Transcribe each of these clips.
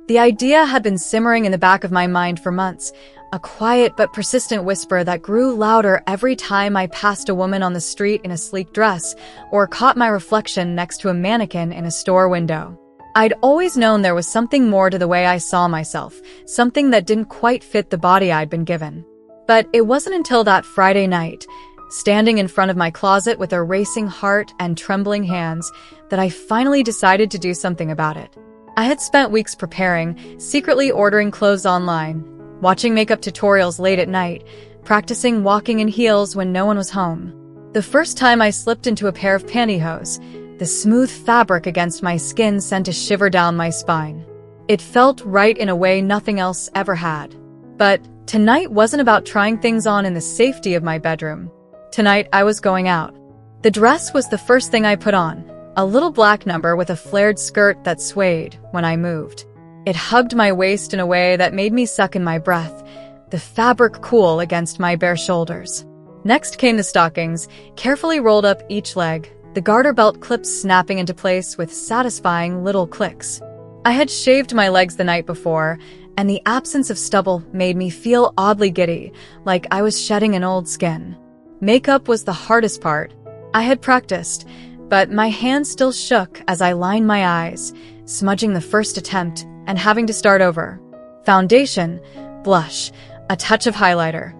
The idea had been simmering in the back of my mind for months, a quiet but persistent whisper that grew louder every time I passed a woman on the street in a sleek dress or caught my reflection next to a mannequin in a store window. I'd always known there was something more to the way I saw myself, something that didn't quite fit the body I'd been given. But it wasn't until that Friday night, standing in front of my closet with a racing heart and trembling hands, that I finally decided to do something about it. I had spent weeks preparing, secretly ordering clothes online, watching makeup tutorials late at night, practicing walking in heels when no one was home. The first time I slipped into a pair of pantyhose, the smooth fabric against my skin sent a shiver down my spine. It felt right in a way nothing else ever had. But tonight wasn't about trying things on in the safety of my bedroom. Tonight I was going out. The dress was the first thing I put on, a little black number with a flared skirt that swayed when I moved. It hugged my waist in a way that made me suck in my breath, the fabric cool against my bare shoulders. Next came the stockings, carefully rolled up each leg, the garter belt clips snapping into place with satisfying little clicks. I had shaved my legs the night before, and the absence of stubble made me feel oddly giddy, like I was shedding an old skin. Makeup was the hardest part. I had practiced, but my hands still shook as I lined my eyes, smudging the first attempt and having to start over. Foundation, blush, a touch of highlighter.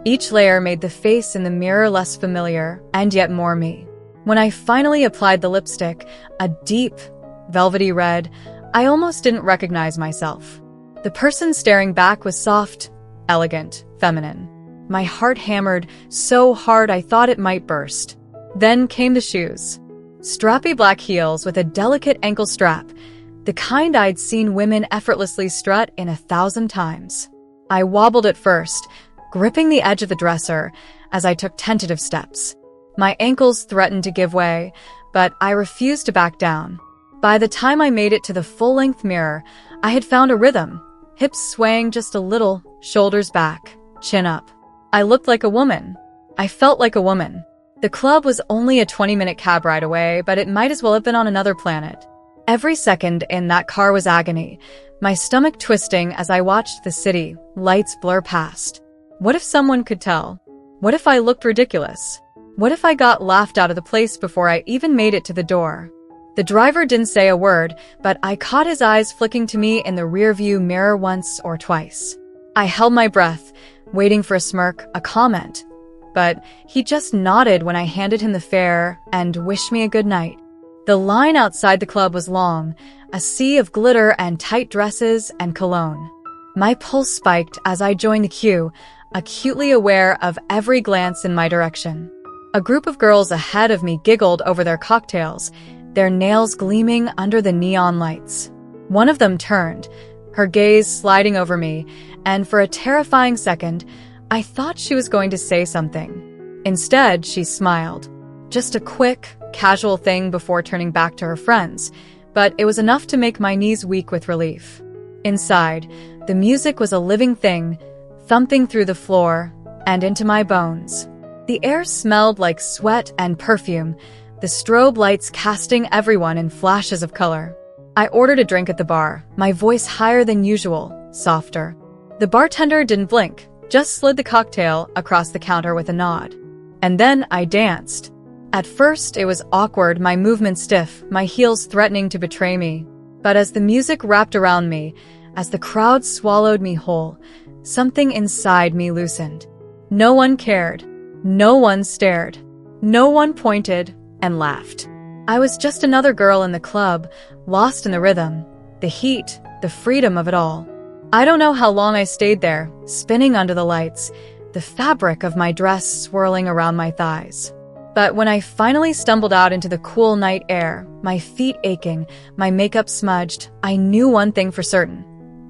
Each layer made the face in the mirror less familiar and yet more me. When I finally applied the lipstick, a deep, velvety red, I almost didn't recognize myself. The person staring back was soft, elegant, feminine. My heart hammered so hard I thought it might burst. Then came the shoes. Strappy black heels with a delicate ankle strap, the kind I'd seen women effortlessly strut in 1,000 times. I wobbled at first, gripping the edge of the dresser as I took tentative steps. My ankles threatened to give way, but I refused to back down. By the time I made it to the full-length mirror, I had found a rhythm, hips swaying just a little, shoulders back, chin up. I looked like a woman. I felt like a woman. The club was only a 20-minute cab ride away, but it might as well have been on another planet. Every second in that car was agony, my stomach twisting as I watched the city lights blur past. What if someone could tell? What if I looked ridiculous? What if I got laughed out of the place before I even made it to the door? The driver didn't say a word, but I caught his eyes flicking to me in the rearview mirror once or twice. I held my breath, waiting for a smirk, a comment. But he just nodded when I handed him the fare and wished me a good night. The line outside the club was long, a sea of glitter and tight dresses and cologne. My pulse spiked as I joined the queue, acutely aware of every glance in my direction. A group of girls ahead of me giggled over their cocktails, their nails gleaming under the neon lights. One of them turned, her gaze sliding over me, and for a terrifying second, I thought she was going to say something. Instead, she smiled. Just a quick, casual thing before turning back to her friends, but it was enough to make my knees weak with relief. Inside, the music was a living thing, thumping through the floor and into my bones. The air smelled like sweat and perfume, the strobe lights casting everyone in flashes of color. I ordered a drink at the bar, my voice higher than usual, softer. The bartender didn't blink, just slid the cocktail across the counter with a nod. And then I danced. At first, it was awkward, my movements stiff, my heels threatening to betray me. But as the music wrapped around me, as the crowd swallowed me whole, something inside me loosened. No one cared. No one stared. No one pointed and laughed. I was just another girl in the club, lost in the rhythm, the heat, the freedom of it all. I don't know how long I stayed there, spinning under the lights, the fabric of my dress swirling around my thighs. But when I finally stumbled out into the cool night air, my feet aching, my makeup smudged, I knew one thing for certain.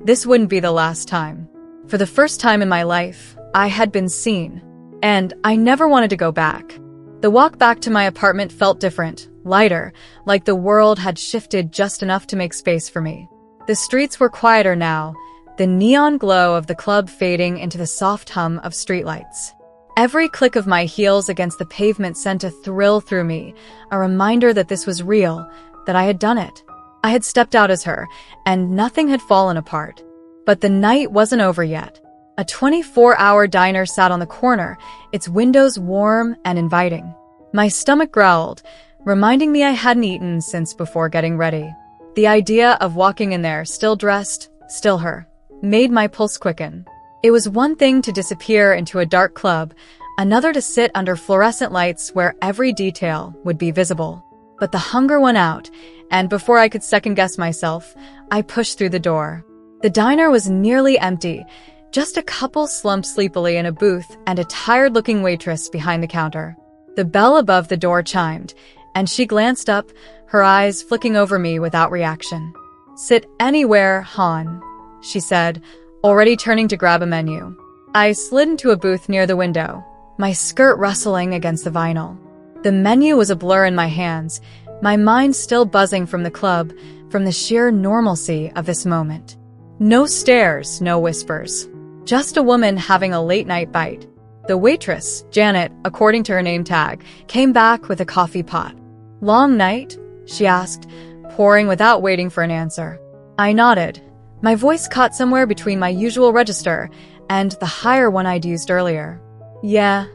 This wouldn't be the last time. For the first time in my life, I had been seen. And I never wanted to go back. The walk back to my apartment felt different, lighter, like the world had shifted just enough to make space for me. The streets were quieter now, the neon glow of the club fading into the soft hum of streetlights. Every click of my heels against the pavement sent a thrill through me, a reminder that this was real, that I had done it. I had stepped out as her, and nothing had fallen apart. But the night wasn't over yet. A 24-hour diner sat on the corner, its windows warm and inviting. My stomach growled, reminding me I hadn't eaten since before getting ready. The idea of walking in there, still dressed, still her, made my pulse quicken. It was one thing to disappear into a dark club, another to sit under fluorescent lights where every detail would be visible. But the hunger went out, and before I could second-guess myself, I pushed through the door. The diner was nearly empty, just a couple slumped sleepily in a booth and a tired-looking waitress behind the counter. The bell above the door chimed, and she glanced up, her eyes flicking over me without reaction. "Sit anywhere, Han," she said, already turning to grab a menu. I slid into a booth near the window, my skirt rustling against the vinyl. The menu was a blur in my hands, my mind still buzzing from the club, from the sheer normalcy of this moment. No stares, no whispers. Just a woman having a late-night bite. The waitress, Janet, according to her name tag, came back with a coffee pot. "Long night?" she asked, pouring without waiting for an answer. I nodded. My voice caught somewhere between my usual register and the higher one I'd used earlier. "Yeah,"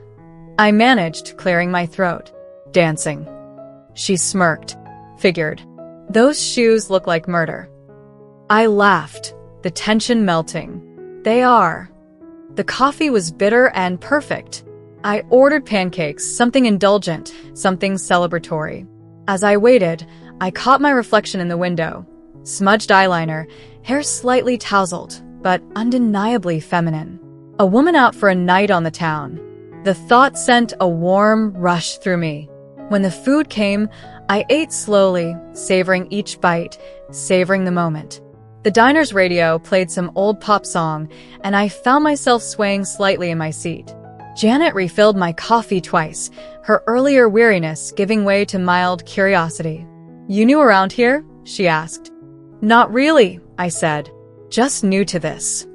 I managed, clearing my throat. "Dancing." She smirked. "Figured. Those shoes look like murder." I laughed, the tension melting. "They are." The coffee was bitter and perfect. I ordered pancakes, something indulgent, something celebratory. As I waited, I caught my reflection in the window. Smudged eyeliner, hair slightly tousled, but undeniably feminine. A woman out for a night on the town. The thought sent a warm rush through me. When the food came, I ate slowly, savoring each bite, savoring the moment. The diner's radio played some old pop song, and I found myself swaying slightly in my seat. Janet refilled my coffee twice, her earlier weariness giving way to mild curiosity. "You new around here?" she asked. "Not really," I said. "Just new to this."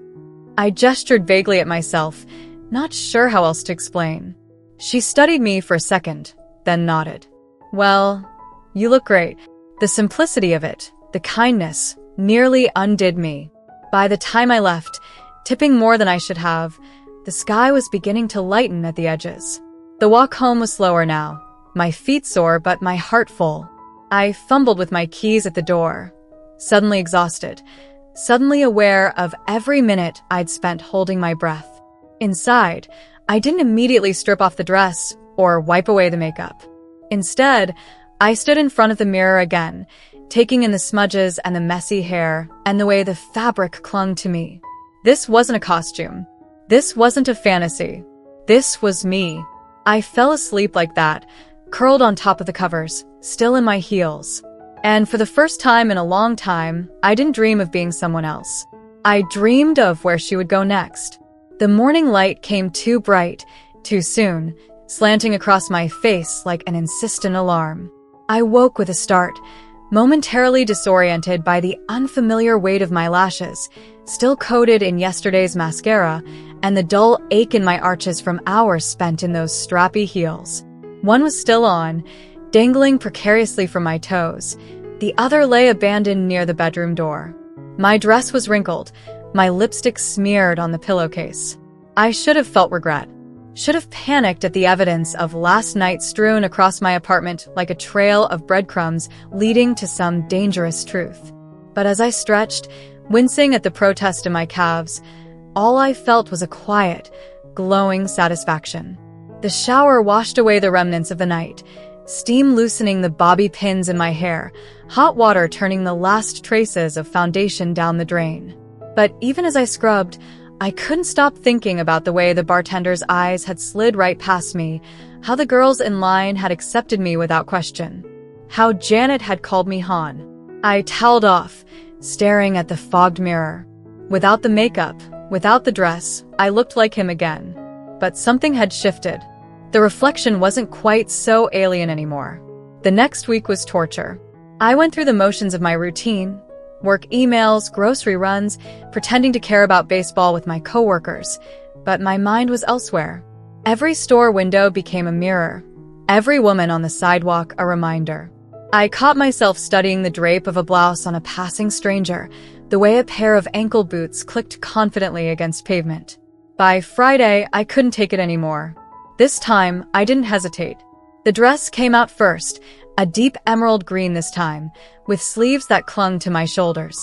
I gestured vaguely at myself, not sure how else to explain. She studied me for a second, then nodded. "Well, you look great." The simplicity of it, the kindness, nearly undid me. By the time I left, tipping more than I should have, the sky was beginning to lighten at the edges. The walk home was slower now, my feet sore but my heart full. I fumbled with my keys at the door, suddenly exhausted, suddenly aware of every minute I'd spent holding my breath. Inside, I didn't immediately strip off the dress or wipe away the makeup. Instead, I stood in front of the mirror again, taking in the smudges and the messy hair and the way the fabric clung to me. This wasn't a costume. This wasn't a fantasy. This was me. I fell asleep like that, curled on top of the covers, still in my heels. And for the first time in a long time, I didn't dream of being someone else. I dreamed of where she would go next. The morning light came too bright, too soon, slanting across my face like an insistent alarm. I woke with a start, momentarily disoriented by the unfamiliar weight of my lashes, still coated in yesterday's mascara, and the dull ache in my arches from hours spent in those strappy heels. One was still on, dangling precariously from my toes. The other lay abandoned near the bedroom door. My dress was wrinkled, my lipstick smeared on the pillowcase. I should have felt regret. Should have panicked at the evidence of last night strewn across my apartment like a trail of breadcrumbs leading to some dangerous truth. But as I stretched, wincing at the protest in my calves, all I felt was a quiet, glowing satisfaction. The shower washed away the remnants of the night, steam loosening the bobby pins in my hair, hot water turning the last traces of foundation down the drain. But even as I scrubbed, I couldn't stop thinking about the way the bartender's eyes had slid right past me, how the girls in line had accepted me without question, how Janet had called me Han. I toweled off, staring at the fogged mirror. Without the makeup, without the dress, I looked like him again. But something had shifted. The reflection wasn't quite so alien anymore. The next week was torture. I went through the motions of my routine, work emails, grocery runs, pretending to care about baseball with my coworkers, but my mind was elsewhere. Every store window became a mirror, every woman on the sidewalk a reminder. I caught myself studying the drape of a blouse on a passing stranger, the way a pair of ankle boots clicked confidently against pavement. By Friday, I couldn't take it anymore. This time, I didn't hesitate. The dress came out first, a deep emerald green this time, with sleeves that clung to my shoulders.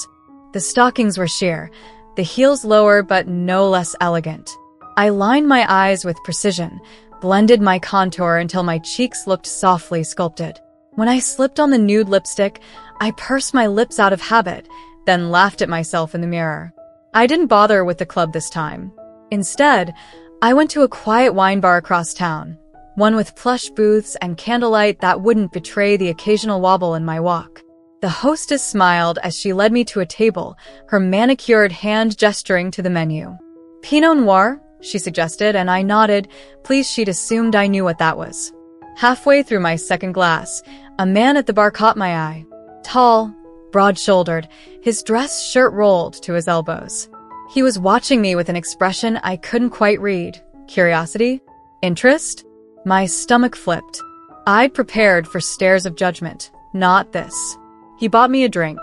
The stockings were sheer, the heels lower but no less elegant. I lined my eyes with precision, blended my contour until my cheeks looked softly sculpted. When I slipped on the nude lipstick, I pursed my lips out of habit, then laughed at myself in the mirror. I didn't bother with the club this time. Instead, I went to a quiet wine bar across town, one with plush booths and candlelight that wouldn't betray the occasional wobble in my walk. The hostess smiled as she led me to a table, her manicured hand gesturing to the menu. Pinot Noir, she suggested, and I nodded, pleased she'd assumed I knew what that was. Halfway through my second glass, a man at the bar caught my eye. Tall, broad-shouldered, his dress shirt rolled to his elbows. He was watching me with an expression I couldn't quite read. Curiosity? Interest? My stomach flipped. I'd prepared for stares of judgment. Not this. He bought me a drink.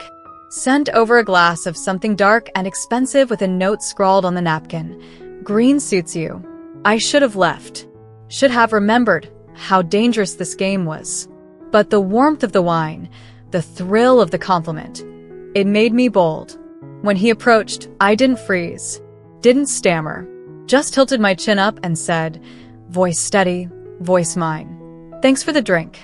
Sent over a glass of something dark and expensive with a note scrawled on the napkin. Green suits you. I should have left. Should have remembered how dangerous this game was. But the warmth of the wine, the thrill of the compliment, it made me bold. When he approached, I didn't freeze, didn't stammer, just tilted my chin up and said, voice steady, voice mine. Thanks for the drink.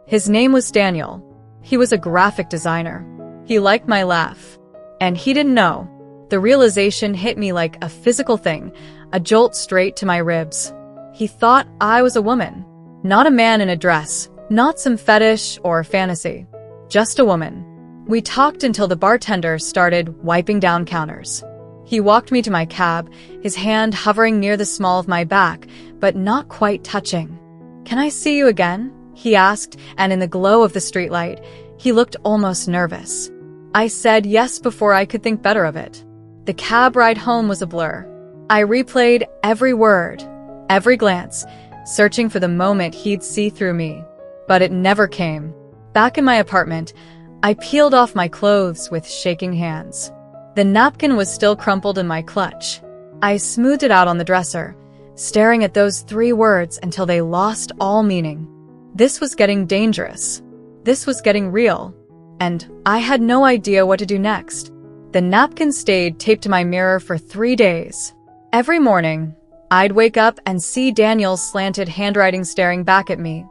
His name was Daniel. He was a graphic designer. He liked my laugh. And he didn't know. The realization hit me like a physical thing, a jolt straight to my ribs. He thought I was a woman. Not a man in a dress, not some fetish or fantasy. Just a woman. We talked until the bartender started wiping down counters. He walked me to my cab, his hand hovering near the small of my back, but not quite touching. Can I see you again? He asked, and in the glow of the streetlight, he looked almost nervous. I said yes before I could think better of it. The cab ride home was a blur. I replayed every word, every glance, searching for the moment he'd see through me. But it never came. Back in my apartment, I peeled off my clothes with shaking hands. The napkin was still crumpled in my clutch. I smoothed it out on the dresser, staring at those 3 words until they lost all meaning. This was getting dangerous. This was getting real. And I had no idea what to do next. The napkin stayed taped to my mirror for 3 days. Every morning, I'd wake up and see Daniel's slanted handwriting staring back at me.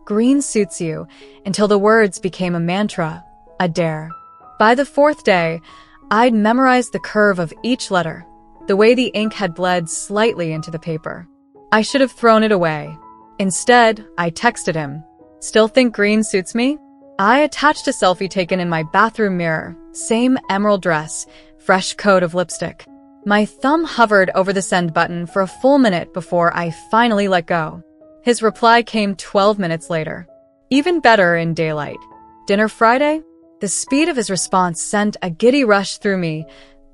Green suits you, until the words became a mantra, a dare. By the 4th day, I'd memorized the curve of each letter, the way the ink had bled slightly into the paper. I should have thrown it away. Instead, I texted him. Still think green suits me? I attached a selfie taken in my bathroom mirror, same emerald dress, fresh coat of lipstick. My thumb hovered over the send button for a full minute before I finally let go. His reply came 12 minutes later. Even better in daylight. Dinner Friday? The speed of his response sent a giddy rush through me,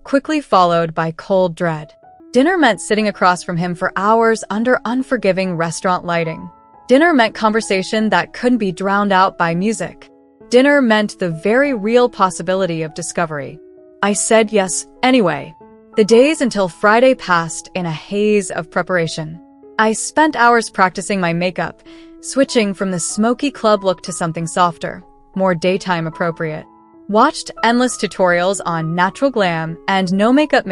quickly followed by cold dread. Dinner meant sitting across from him for hours under unforgiving restaurant lighting. Dinner meant conversation that couldn't be drowned out by music. Dinner meant the very real possibility of discovery. I said yes anyway. The days until Friday passed in a haze of preparation. I spent hours practicing my makeup, switching from the smoky club look to something softer, more daytime appropriate. Watched endless tutorials on natural glam and no makeup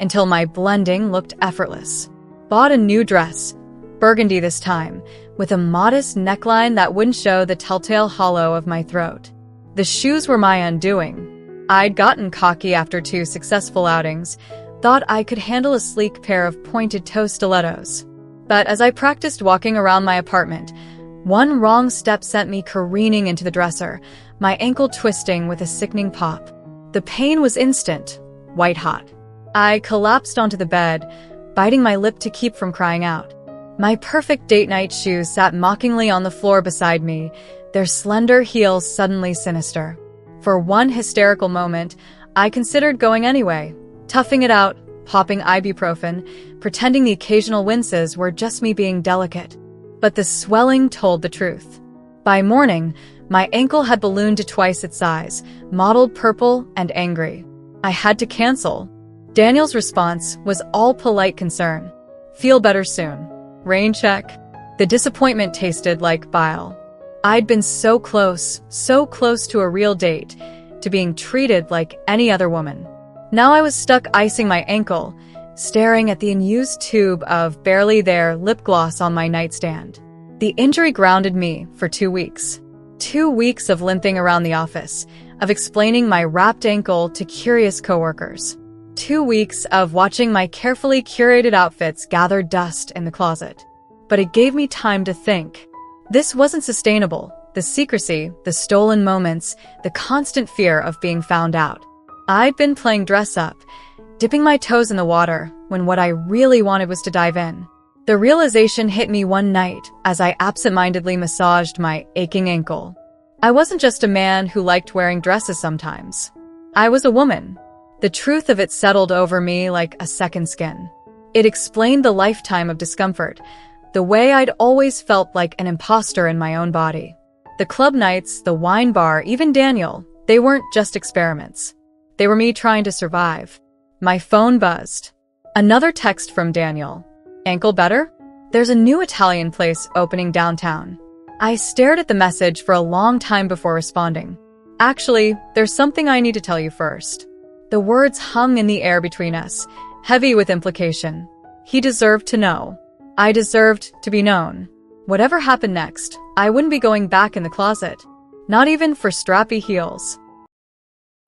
until my blending looked effortless. Bought a new dress, burgundy this time, with a modest neckline that wouldn't show the telltale hollow of my throat. The shoes were my undoing. I'd gotten cocky after 2 successful outings, thought I could handle a sleek pair of pointed-toe stilettos. But as I practiced walking around my apartment, one wrong step sent me careening into the dresser, my ankle twisting with a sickening pop. The pain was instant, white-hot. I collapsed onto the bed, biting my lip to keep from crying out. My perfect date night shoes sat mockingly on the floor beside me, their slender heels suddenly sinister. For one hysterical moment, I considered going anyway, toughing it out, popping ibuprofen, pretending the occasional winces were just me being delicate. But the swelling told the truth. By morning, My ankle had ballooned to twice its size, mottled purple and angry. I had to cancel. Daniel's response was all polite concern. Feel better soon. Rain check. The disappointment tasted like bile. I'd been so close to a real date, to being treated like any other woman. Now I was stuck icing my ankle, staring at the unused tube of barely there lip gloss on my nightstand. The injury grounded me for 2 weeks. 2 weeks of limping around the office, of explaining my wrapped ankle to curious coworkers. 2 weeks of watching my carefully curated outfits gather dust in the closet. But it gave me time to think. This wasn't sustainable. The secrecy, the stolen moments, the constant fear of being found out. I'd been playing dress up, dipping my toes in the water, when what I really wanted was to dive in. The realization hit me one night as I absent-mindedly massaged my aching ankle. I wasn't just a man who liked wearing dresses sometimes. I was a woman. The truth of it settled over me like a second skin. It explained the lifetime of discomfort, the way I'd always felt like an imposter in my own body. The club nights, the wine bar, even Daniel, they weren't just experiments. They were me trying to survive. My phone buzzed. Another text from Daniel. Ankle better? There's a new Italian place opening downtown. I stared at the message for a long time before responding. Actually, there's something I need to tell you first. The words hung in the air between us, heavy with implication. He deserved to know. I deserved to be known. Whatever happened next, I wouldn't be going back in the closet. Not even for strappy heels.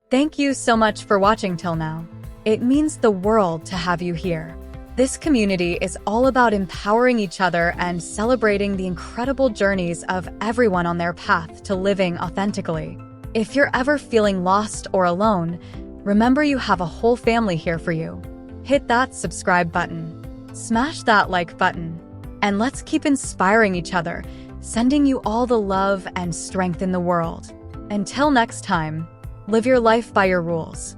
Thank you so much for watching till now. It means the world to have you here. This community is all about empowering each other and celebrating the incredible journeys of everyone on their path to living authentically. If you're ever feeling lost or alone, remember you have a whole family here for you. Hit that subscribe button. Smash that like button. And let's keep inspiring each other, sending you all the love and strength in the world. Until next time, live your life by your rules.